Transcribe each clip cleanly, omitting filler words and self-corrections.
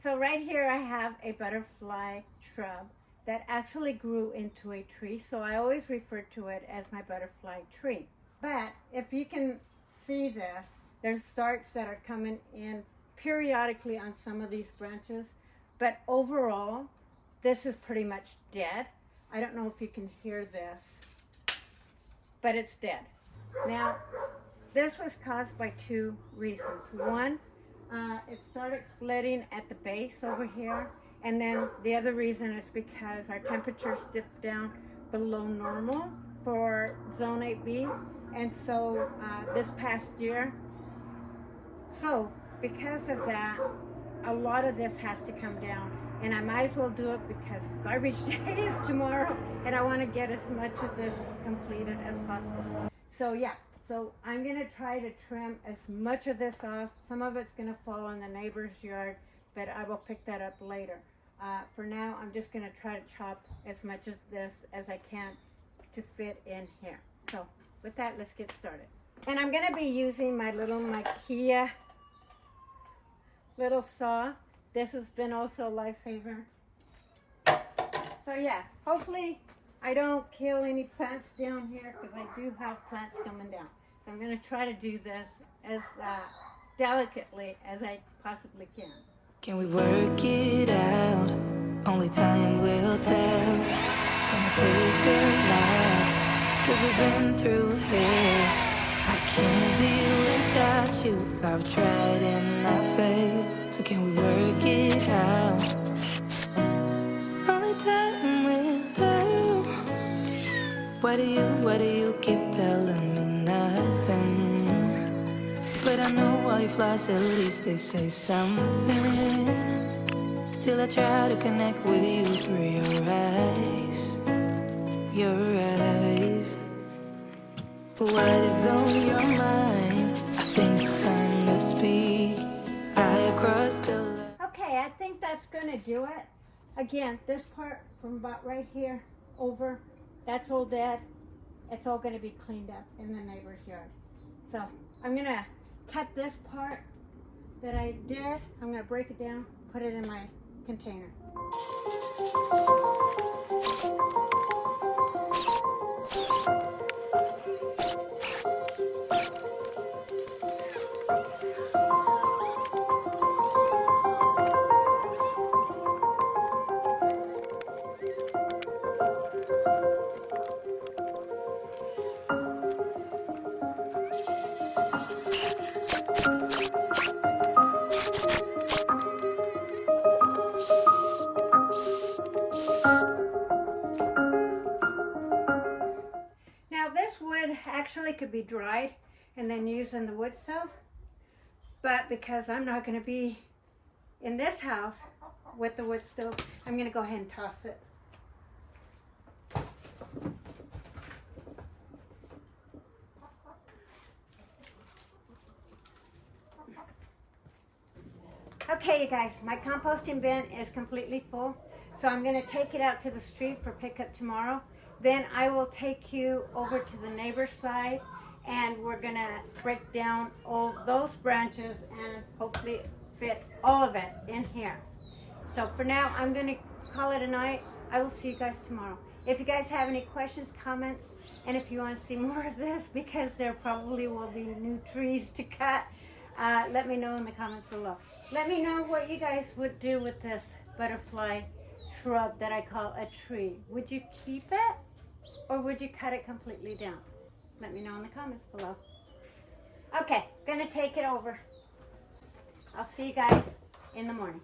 So right here I have a butterfly shrub that actually grew into a tree. So I always refer to it as my butterfly tree. But if you can see this, there's starts that are coming in periodically on some of these branches. But overall, this is pretty much dead. I don't know if you can hear this, but it's dead. Now, this was caused by two reasons. One, it started splitting at the base over here, and then the other reason is because our temperatures dipped down below normal for zone 8B, and so this past year. So because of that, a lot of this has to come down, and I might as well do it because garbage day is tomorrow, and I want to get as much of this completed as possible. So yeah. So I'm going to try to trim as much of this off. Some of it's going to fall in the neighbor's yard, but I will pick that up later. For now, I'm just going to try to chop as much of this as I can to fit in here. So with that, let's get started. And I'm going to be using my little MAKEOVER little saw. This has been also a lifesaver. So yeah, hopefully I don't kill any plants down here because I do have plants coming down. So I'm going to try to do this as delicately as I possibly can. Can we work it out? Only time will tell. It's gonna take a lot, 'cause we've been through hell. I can't be without you. I've tried and I failed. So can we work it out? Only time will tell. Why do you keep telling me nothing? But I know all your flaws, at least they say something. Still I try to connect with you through your eyes. Your eyes. What is on your mind? I think it's time to speak. I have crossed the line. Okay, I think that's going to do it. Again, this part from about right here over, that's all dead. It's all going to be cleaned up in the neighbor's yard. So I'm going to cut this part that I did. I'm going to break it down, put it in my container. Actually could be dried and then used in the wood stove, but because I'm not going to be in this house with the wood stove, I'm going to go ahead and toss it. Okay, you guys, my composting bin is completely full, so I'm going to take it out to the street for pickup tomorrow. Then I will take you over to the neighbor's side, and we're going to break down all those branches and hopefully fit all of it in here. So for now, I'm going to call it a night. I will see you guys tomorrow. If you guys have any questions, comments, and if you want to see more of this, because there probably will be new trees to cut, let me know in the comments below. Let me know what you guys would do with this butterfly shrub that I call a tree. Would you keep it? Or would you cut it completely down? Let me know in the comments below. Okay, gonna take it over. I'll see you guys in the morning.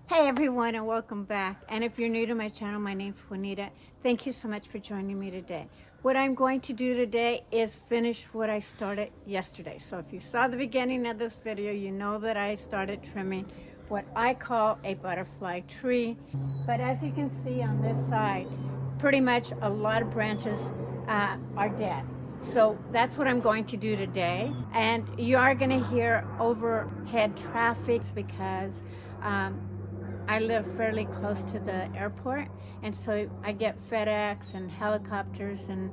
Hey everyone, and welcome back. And if you're new to my channel, my name's Juanita. Thank you so much for joining me today. What I'm going to do today is finish what I started yesterday. So if you saw the beginning of this video, you know that I started trimming what I call a butterfly tree. But as you can see on this side, pretty much a lot of branches are dead. So that's what I'm going to do today. And you are going to hear overhead traffic because I live fairly close to the airport, and so I get FedEx and helicopters and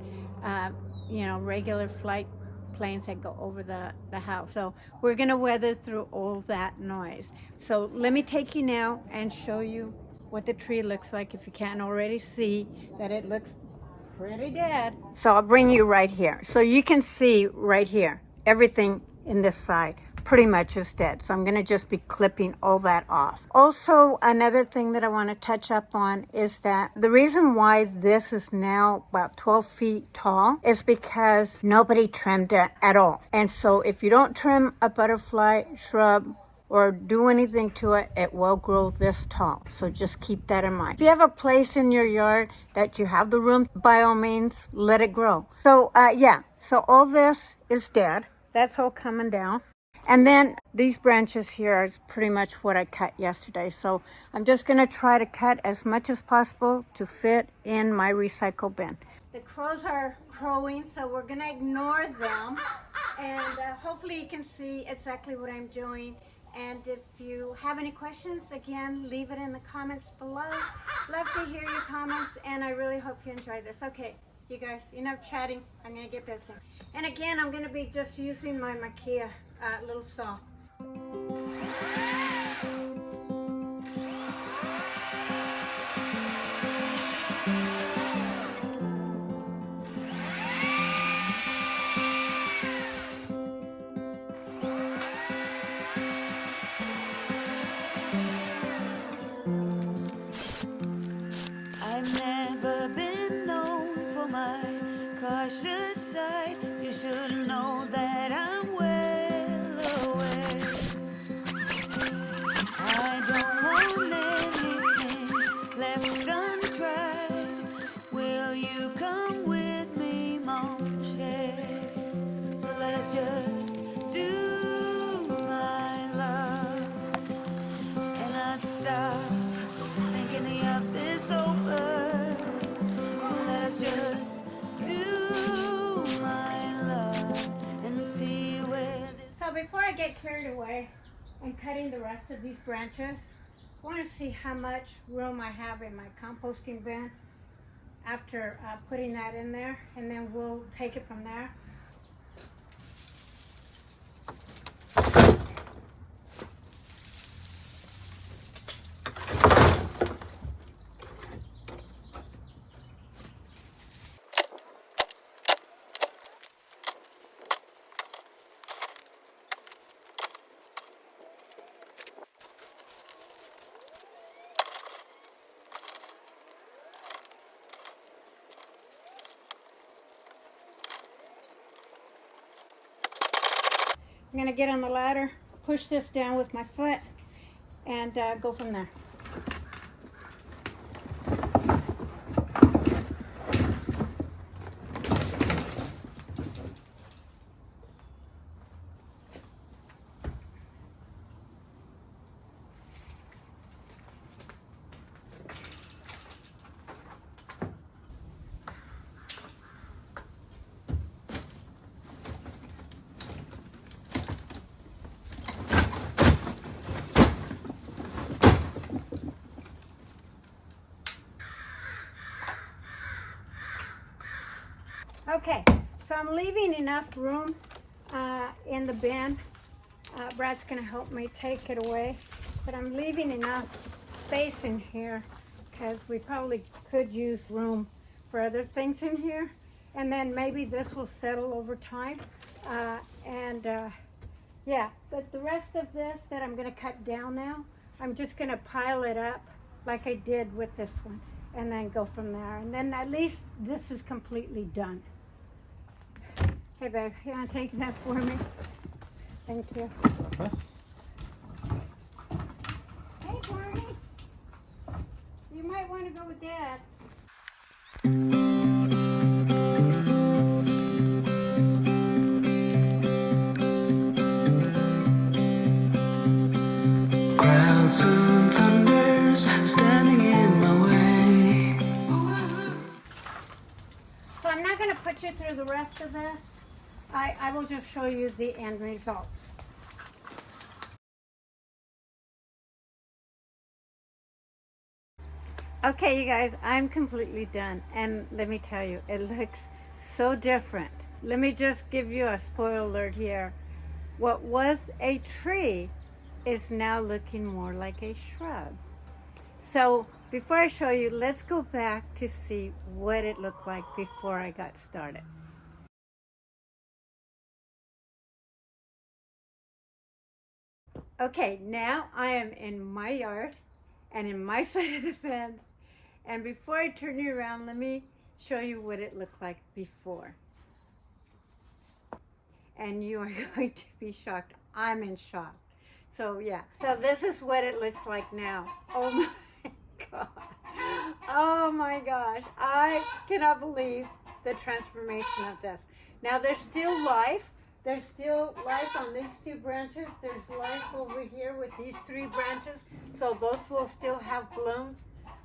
regular flight planes that go over the house. So we're gonna weather through all that noise. So let me take you now and show you what the tree looks like, if you can't already see that it looks pretty dead. So I'll bring you right here. So you can see right here, everything in this side pretty much is dead. So I'm gonna just be clipping all that off. Also, another thing that I wanna touch up on is that the reason why this is now about 12 feet tall is because nobody trimmed it at all. And so if you don't trim a butterfly shrub or do anything to it, it will grow this tall. So just keep that in mind. If you have a place in your yard that you have the room, by all means, let it grow. So yeah, so all this is dead. That's all coming down. And then these branches here is pretty much what I cut yesterday. So I'm just gonna try to cut as much as possible to fit in my recycle bin. The crows are crowing, so we're gonna ignore them. And hopefully you can see exactly what I'm doing. And if you have any questions, again, leave it in the comments below. Love to hear your comments, and I really hope you enjoy this. Okay, you guys, enough chatting. I'm gonna get busy. And again, I'm gonna be just using my MAKEOVER little saw. I've never been known for my cautious side. You should know that I'm well aware. I don't want anything left untried. Will you come with me, mon cher? So let us just do my love and not stop thinking of this over. So let us just do my love and see where this. So before I get carried away and cutting the rest of these branches, I want to see how much room I have in my composting bin after putting that in there, and then we'll take it from there. I'm gonna get on the ladder, push this down with my foot, and go from there. Okay, so I'm leaving enough room in the bin. Brad's gonna help me take it away, but I'm leaving enough space in here because we probably could use room for other things in here. And then maybe this will settle over time. Yeah, but the rest of this that I'm gonna cut down now, I'm just gonna pile it up like I did with this one and then go from there. And then at least this is completely done. Hey babe, you wanna take that for me? Thank you. Okay. Hey Barney, you might want to go with Dad. Clouds and thunders standing in my way. So I'm not going to put you through the rest of this. I will just show you the end results. Okay, you guys, I'm completely done. And let me tell you, it looks so different. Let me just give you a spoiler alert here. What was a tree is now looking more like a shrub. So before I show you, let's go back to see what it looked like before I got started. Okay, now I am in my yard and in my side of the fence. And before I turn you around, let me show you what it looked like before. And you are going to be shocked. I'm in shock. So yeah, so this is what it looks like now. Oh my God. Oh my gosh. I cannot believe the transformation of this. Now there's still life. There's still life on these two branches. There's life over here with these three branches. So both will still have blooms.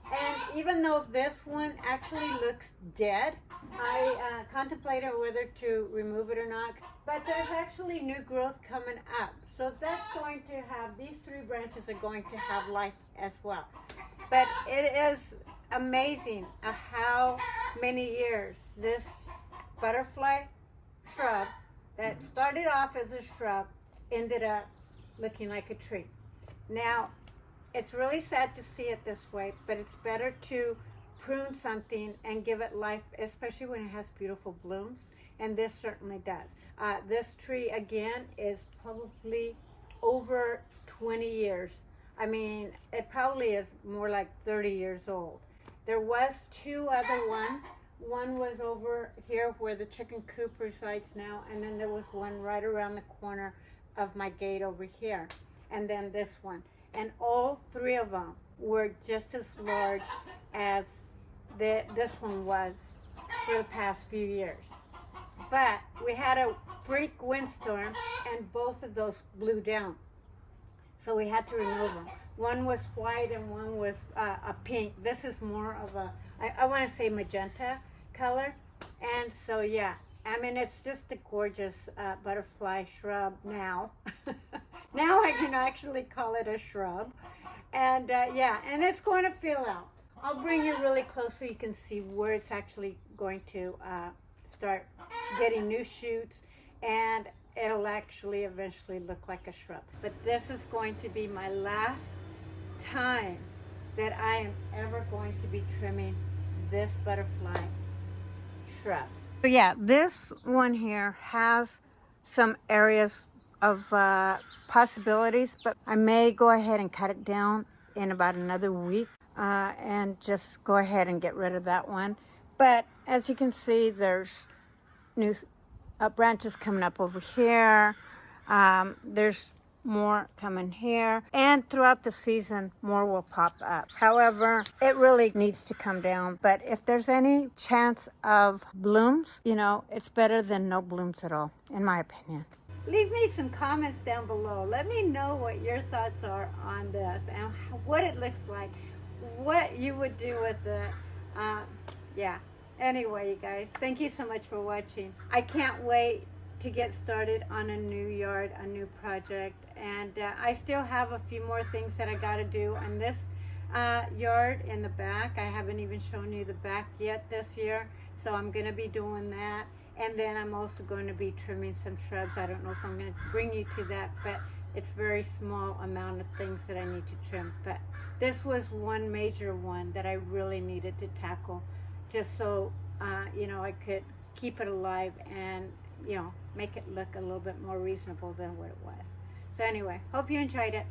And even though this one actually looks dead, I contemplated whether to remove it or not. But there's actually new growth coming up. So that's going to have, these three branches are going to have life as well. But it is amazing how many years this butterfly shrub that started off as a shrub ended up looking like a tree. Now, it's really sad to see it this way, but it's better to prune something and give it life, especially when it has beautiful blooms, and this certainly does. This tree, again, is probably over 20 years. I mean, it probably is more like 30 years old. There was two other ones. One was over here where the chicken coop resides now, and then there was one right around the corner of my gate over here, and then this one. And all three of them were just as large as this one was for the past few years. But we had a freak windstorm and both of those blew down. So we had to remove them. One was white and one was a pink. This is more of a, I want to say magenta color. And so yeah, I mean, it's just a gorgeous butterfly shrub now. Now I can actually call it a shrub. And yeah, and it's going to fill out. I'll bring you really close so you can see where it's actually going to start getting new shoots, and it'll actually eventually look like a shrub. But this is going to be my last time that I am ever going to be trimming this butterfly shrub. So yeah, this one here has some areas of possibilities, but I may go ahead and cut it down in about another week and just go ahead and get rid of that one. But as you can see, there's new branches coming up over here. There's more coming here, and throughout the season more will pop up. However, it really needs to come down, but if there's any chance of blooms, you know, it's better than no blooms at all, in my opinion. Leave me some comments down below. Let me know what your thoughts are on this and what it looks like, what you would do with it. Yeah, anyway, you guys, thank you so much for watching. I can't wait to get started on a new yard, a new project, and I still have a few more things that I got to do in this yard in the back. I haven't even shown you the back yet this year, so I'm going to be doing that. And then I'm also going to be trimming some shrubs. I don't know if I'm going to bring you to that, but it's very small amount of things that I need to trim. But this was one major one that I really needed to tackle, just so you know, I could keep it alive and, you know, make it look a little bit more reasonable than what it was. So anyway, hope you enjoyed it.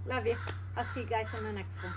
Love you. I'll see you guys in the next one.